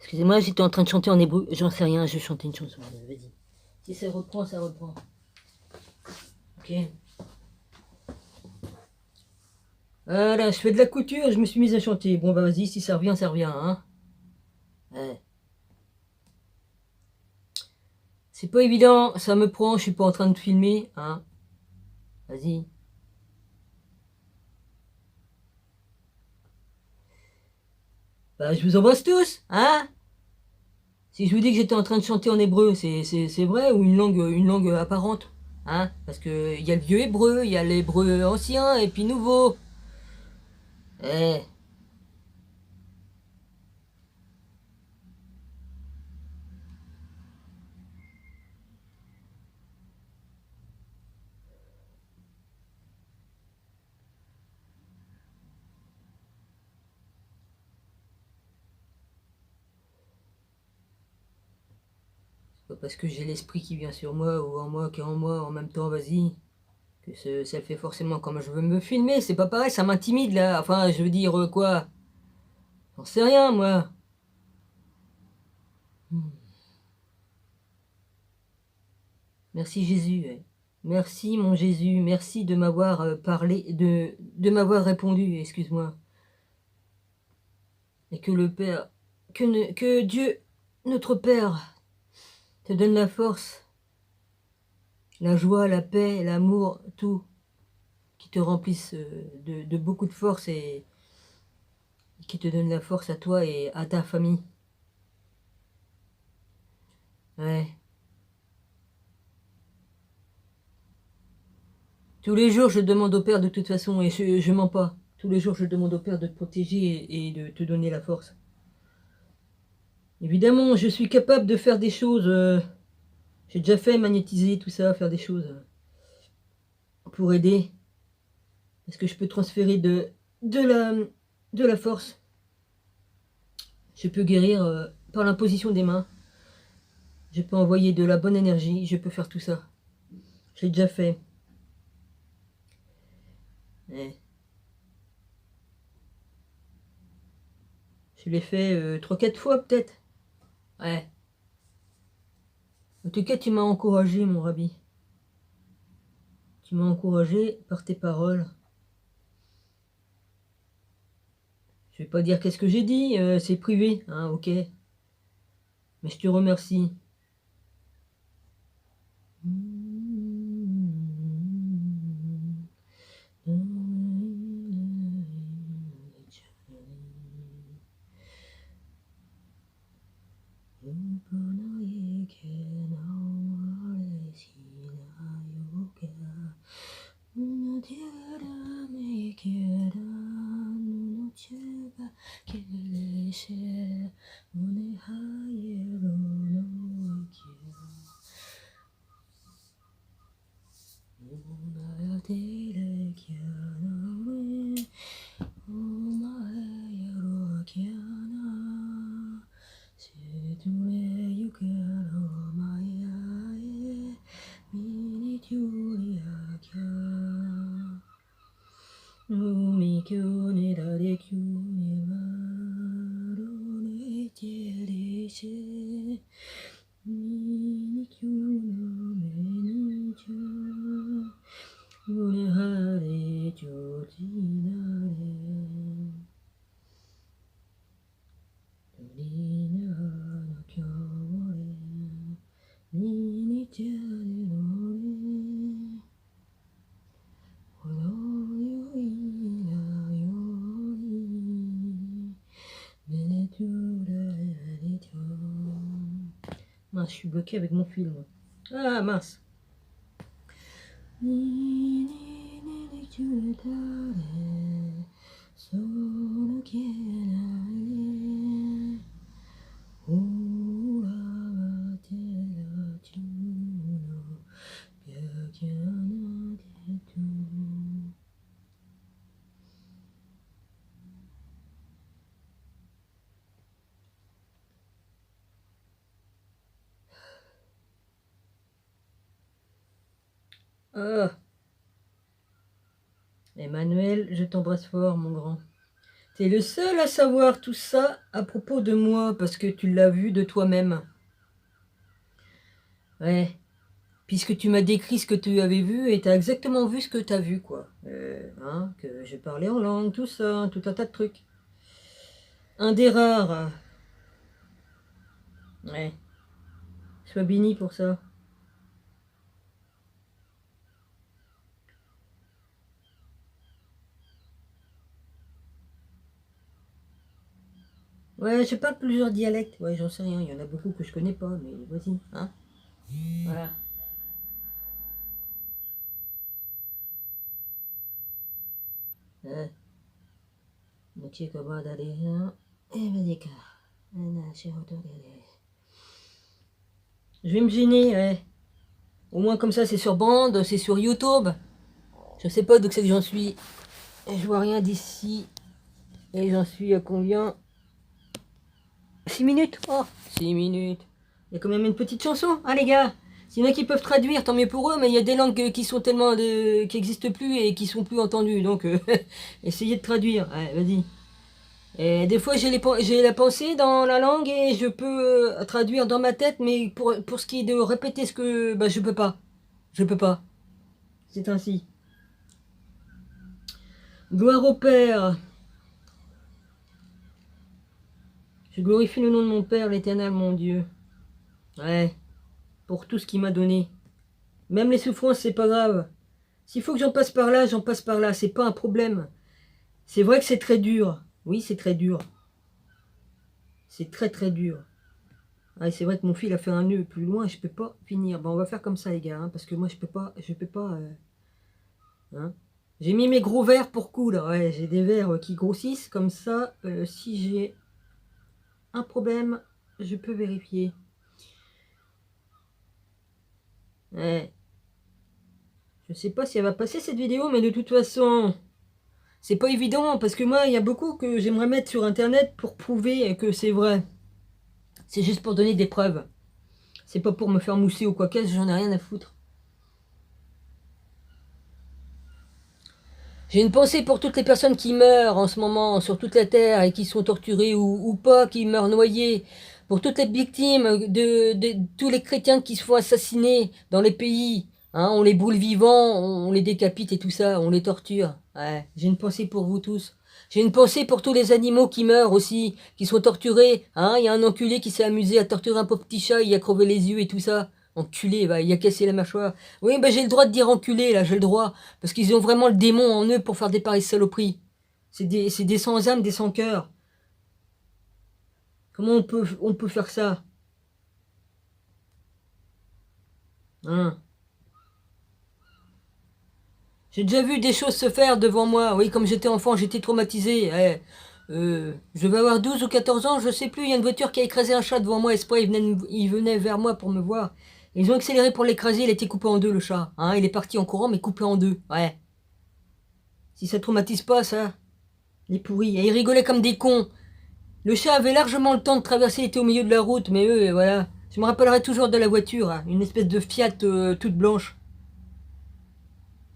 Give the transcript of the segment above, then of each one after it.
Excusez-moi, j'étais en train de chanter en hébreu. J'en sais rien, je chantais une chanson. Vas-y. Si ça reprend, ça reprend. Ok. Voilà, je fais de la couture, je me suis mise à chanter. Bon, bah vas-y, si ça revient, ça revient. Hein. Ouais. C'est pas évident, ça me prend, je suis pas en train de filmer. Hein. Vas-y. Bah, je vous embrasse tous. Hein. Si je vous dis que j'étais en train de chanter en hébreu, c'est vrai ou une langue apparente? Hein? Parce qu'il y a le vieux hébreu, il y a l'hébreu ancien et puis nouveau. Eh, c'est pas parce que j'ai l'esprit qui vient sur moi ou en moi qui est en moi en même temps, vas-y, que ça le fait forcément comme je veux me filmer. C'est pas pareil, ça m'intimide là. Enfin, je veux dire quoi? J'en sais rien, moi. Hmm. Merci Jésus. Ouais. Merci mon Jésus. Merci de m'avoir parlé, de m'avoir répondu, excuse-moi. Et que le Père, que Dieu, notre Père, te donne la force, la joie, la paix, l'amour, tout, qui te remplisse de beaucoup de force et qui te donne la force à toi et à ta famille. Ouais. Tous les jours, je demande au Père de toute façon, et je mens pas. Tous les jours, je demande au Père de te protéger et de te donner la force. Évidemment, je suis capable de faire des choses. J'ai déjà fait magnétiser tout ça, faire des choses pour aider. Parce que je peux transférer de, la, de la force. Je peux guérir par l'imposition des mains. Je peux envoyer de la bonne énergie. Je peux faire tout ça. Je l'ai déjà fait. Ouais. Je l'ai fait 3-4 fois peut-être. Ouais. En tout cas, tu m'as encouragé, mon rabbi. Tu m'as encouragé par tes paroles. Je vais pas dire qu'est-ce que j'ai dit, c'est privé, hein, ok. Mais je te remercie. Mince, je suis bloqué avec mon film. Ah mince. Ah. Emmanuel, je t'embrasse fort, mon grand. T'es le seul à savoir tout ça à propos de moi, parce que tu l'as vu de toi-même. Ouais. Puisque tu m'as décrit ce que tu avais vu et tu as exactement vu ce que tu as vu, quoi. Hein, que j'ai parlé en langue, tout ça, tout un tas de trucs. Un des rares. Ouais. Sois béni pour ça. Ouais, je parle plusieurs dialectes. Ouais, j'en sais rien. Il y en a beaucoup que je connais pas, mais vas-y, hein. Voilà. Je vais me gêner, ouais. Au moins comme ça, c'est sur bande, c'est sur YouTube. Je sais pas d'où c'est que j'en suis. Je vois rien d'ici. Et j'en suis à combien? 6 minutes. Oh, 6 minutes. Il y a quand même une petite chanson, hein les gars. S'il y en a qui peuvent traduire, tant mieux pour eux, mais il y a des langues qui sont tellement qui n'existent plus et qui sont plus entendues. Donc, essayez de traduire. Ouais, vas-y. Et des fois, j'ai la pensée dans la langue et je peux traduire dans ma tête, mais pour ce qui est de répéter ce que... Bah, je peux pas. Je peux pas. C'est ainsi. Gloire au Père. Je glorifie le nom de mon Père, l'Éternel, mon Dieu. Ouais, pour tout ce qu'il m'a donné. Même les souffrances, c'est pas grave. S'il faut que j'en passe par là, j'en passe par là. C'est pas un problème. C'est vrai que c'est très dur. Oui, c'est très dur. C'est très très dur. Ah, c'est vrai que mon fil a fait un nœud plus loin et je peux pas finir. Bon, on va faire comme ça, les gars, hein, parce que moi, je peux pas. Hein. J'ai mis mes gros verres pour coudre. Ouais, j'ai des verres qui grossissent comme ça. Si j'ai un problème, je peux vérifier. Ouais. Je sais pas si elle va passer cette vidéo, mais de toute façon, c'est pas évident parce que moi, il y a beaucoup que j'aimerais mettre sur internet pour prouver que c'est vrai. C'est juste pour donner des preuves. C'est pas pour me faire mousser ou quoi qu'est-ce, j'en ai rien à foutre. J'ai une pensée pour toutes les personnes qui meurent en ce moment sur toute la terre et qui sont torturées ou pas, qui meurent noyées. Pour toutes les victimes de tous les chrétiens qui se font assassiner dans les pays. Hein, on les brûle vivants, on les décapite et tout ça, on les torture. Ouais, j'ai une pensée pour vous tous. J'ai une pensée pour tous les animaux qui meurent aussi, qui sont torturés. Hein, il y a un enculé qui s'est amusé à torturer un pauvre petit chat, il a crevé les yeux et tout ça. Enculé, bah, il a cassé la mâchoire. Oui, bah, j'ai le droit de dire enculé, là, j'ai le droit. Parce qu'ils ont vraiment le démon en eux pour faire des pareilles saloperies. C'est des sans âme, des sans cœur. Comment on peut faire ça? Hein? J'ai déjà vu des choses se faire devant moi. Oui, comme j'étais enfant, j'étais traumatisé. Je vais avoir 12 ou 14 ans, je sais plus. Il y a une voiture qui a écrasé un chat devant moi. Exprès, il venait vers moi pour me voir. Ils ont accéléré pour l'écraser. Il a été coupé en deux, le chat. Hein, il est parti en courant, mais coupé en deux. Ouais. Si ça traumatise pas, ça. Les pourris. Et ils rigolaient comme des cons. Le chat avait largement le temps de traverser, il était au milieu de la route, mais eux, voilà. Je me rappellerai toujours de la voiture, hein, une espèce de Fiat toute blanche.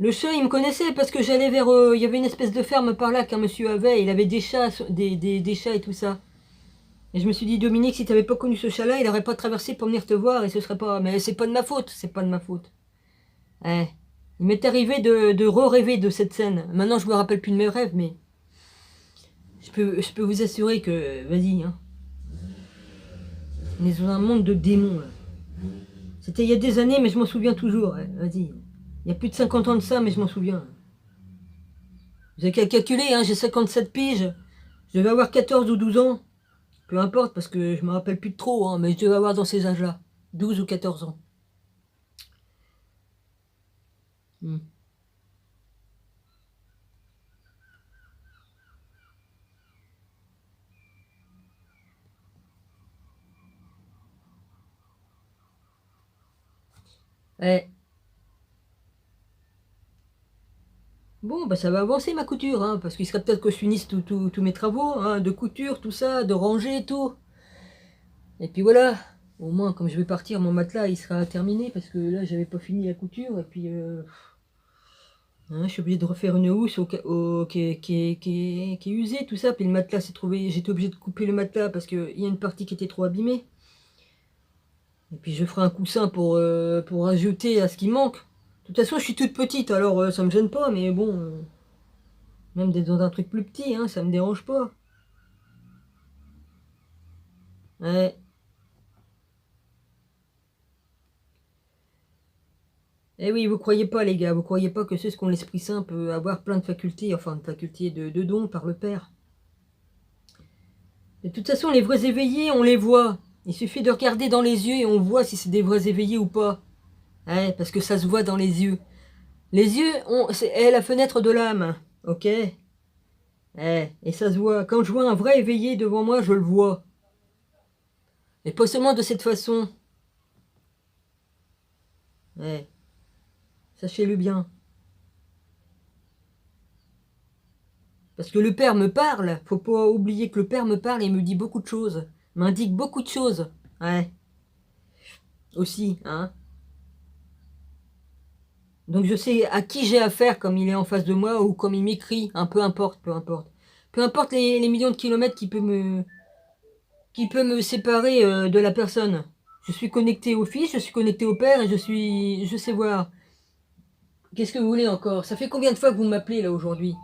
Le chat, il me connaissait parce que j'allais vers... il y avait une espèce de ferme par là qu'un monsieur avait, il avait des chats, des chats et tout ça. Et je me suis dit, Dominique, si t'avais pas connu ce chat-là, il aurait pas traversé pour venir te voir et ce serait pas... Mais c'est pas de ma faute, c'est pas de ma faute. Ouais. Il m'est arrivé de re-rêver de cette scène. Maintenant, je me rappelle plus de mes rêves, mais... Je peux vous assurer que... Vas-y, hein. On est dans un monde de démons, là. C'était il y a des années, mais je m'en souviens toujours. Ouais, vas-y. Il y a plus de 50 ans de ça, mais je m'en souviens. Vous avez qu'à calculer, hein, j'ai 57 piges. Je devais avoir 14 ou 12 ans. Peu importe, parce que je me rappelle plus de trop, hein, mais je devais avoir dans ces âges-là. 12 ou 14 ans. Hmm. Ouais. Bon, bah ça va avancer ma couture, hein, parce qu'il serait peut-être que je finisse tous mes travaux, hein, de couture, tout ça, de ranger et tout. Et puis voilà. Au moins, comme je vais partir, mon matelas, il sera terminé, parce que là, j'avais pas fini la couture, et puis... Hein, je suis obligé de refaire une housse qui est usée, tout ça. Puis le matelas s'est trouvé. J'étais obligé de couper le matelas parce qu'il y a une partie qui était trop abîmée. Et puis je ferai un coussin pour ajouter à ce qui manque. De toute façon, je suis toute petite, alors ça me gêne pas, mais bon, même d'être dans un truc plus petit, hein, ça me dérange pas. Ouais. Eh oui, vous croyez pas, les gars, vous croyez pas que ceux qui ont l'esprit saint peut avoir plein de facultés, enfin de facultés de dons par le Père. De toute façon, les vrais éveillés, on les voit. Il suffit de regarder dans les yeux et on voit si c'est des vrais éveillés ou pas. Ouais, parce que ça se voit dans les yeux. Les yeux, c'est la fenêtre de l'âme, ok? Et ça se voit. Quand je vois un vrai éveillé devant moi, je le vois. Et pas seulement de cette façon. Ouais, sachez-le bien. Parce que le Père me parle. Faut pas oublier que le Père me parle et me dit beaucoup de choses. M'indique beaucoup de choses. Ouais. Aussi, hein. Donc je sais à qui j'ai affaire comme il est en face de moi ou comme il m'écrit. Hein, peu importe, peu importe. Peu importe les millions de kilomètres qui peut me séparer de la personne. Je suis connecté au Fils, je suis connecté au Père et je sais voir. Qu'est-ce que vous voulez encore? Ça fait combien de fois que vous m'appelez là aujourd'hui?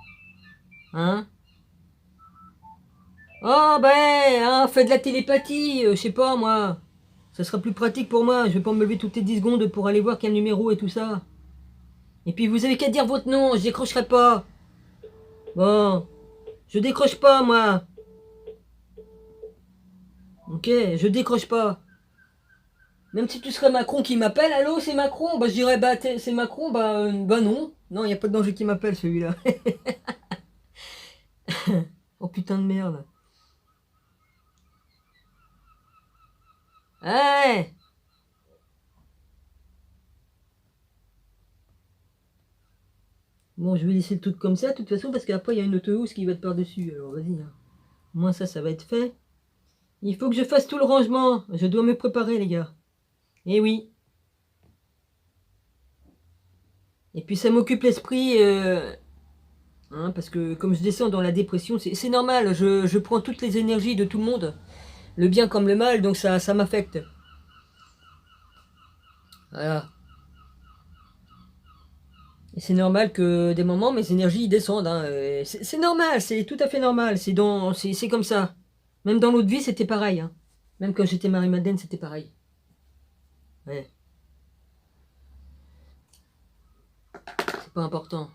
Hein? Oh ben, hein, faites de la télépathie, je sais pas moi. Ça sera plus pratique pour moi, je vais pas me lever toutes les 10 secondes pour aller voir quel numéro et tout ça. Et puis vous avez qu'à dire votre nom, je décrocherai pas. Bon, je décroche pas moi. Ok, je décroche pas. Même si tu serais Macron qui m'appelle, allô c'est Macron, bah je dirais bah c'est Macron, bah non. Non, il n'y a pas de danger qui m'appelle celui-là. Oh putain de merde. Ouais. Bon, je vais laisser le truc comme ça, de toute façon, parce qu'après, il y a une autohousse qui va te par-dessus. Alors, vas-y. Hein. Au moins, ça va être fait. Il faut que je fasse tout le rangement. Je dois me préparer, les gars. Eh oui. Et puis, ça m'occupe l'esprit. Hein, parce que, comme je descends dans la dépression, c'est normal. Je prends toutes les énergies de tout le monde. Le bien comme le mal, donc ça m'affecte. Voilà. Et c'est normal que des moments, mes énergies descendent. Hein. C'est normal, c'est tout à fait normal. C'est comme ça. Même dans l'autre vie, c'était pareil. Hein. Même quand j'étais Marie-Madeleine, c'était pareil. Ouais, c'est pas important.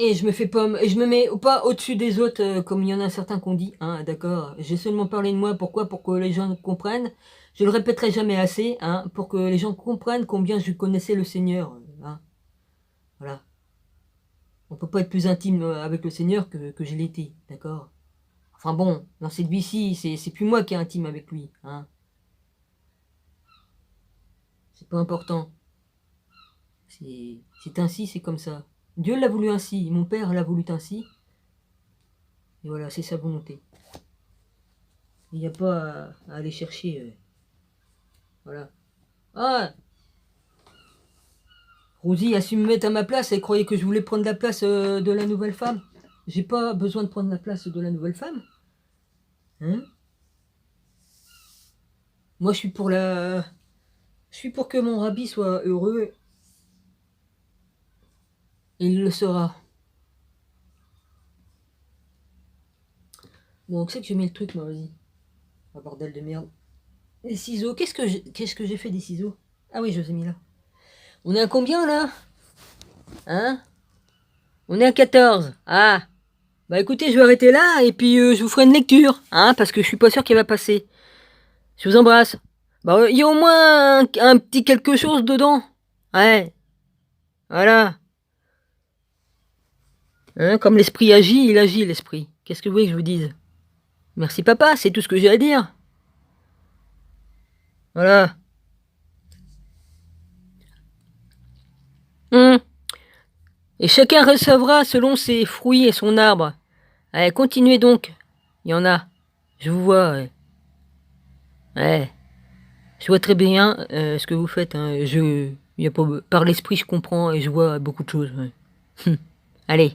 Et je me fais pas, et je me mets pas au-dessus des autres, comme il y en a certains qu'on dit. Hein, d'accord. J'ai seulement parlé de moi. Pourquoi? Pour que les gens comprennent. Je le répéterai jamais assez. Hein, pour que les gens comprennent combien je connaissais le Seigneur. Hein, voilà. On peut pas être plus intime avec le Seigneur que je l'étais. D'accord. Enfin bon, dans cette vie-ci, c'est plus moi qui est intime avec lui. Hein. C'est pas important. C'est ainsi, c'est comme ça. Dieu l'a voulu ainsi, mon père l'a voulu ainsi. Et voilà, c'est sa volonté. Il n'y a pas à aller chercher. Voilà. Ah, Rosie a su me mettre à ma place. Elle croyait que je voulais prendre la place de la nouvelle femme. J'ai pas besoin de prendre la place de la nouvelle femme. Hein? Moi, je suis pour que mon rabbi soit heureux. Et il le sera. Bon, c'est que j'ai mis le truc, moi, vas-y. Oh, bordel de merde. Les ciseaux, qu'est-ce que j'ai fait des ciseaux? Ah oui, je les ai mis là. On est à combien là? Hein? On est à 14. Ah. Bah écoutez, je vais arrêter là et puis je vous ferai une lecture, hein, parce que je suis pas sûr qu'elle va passer. Je vous embrasse. Bah il y a au moins un petit quelque chose dedans. Ouais. Voilà. Hein, comme l'esprit agit, il agit l'esprit. Qu'est-ce que vous voulez que je vous dise? Merci papa, c'est tout ce que j'ai à dire. Voilà. Hum. Et chacun recevra selon ses fruits et son arbre. Allez, continuez donc. Il y en a. Je vous vois. Ouais. Je vois très bien ce que vous faites. Hein. Par l'esprit, je comprends et je vois beaucoup de choses. Ouais. Allez.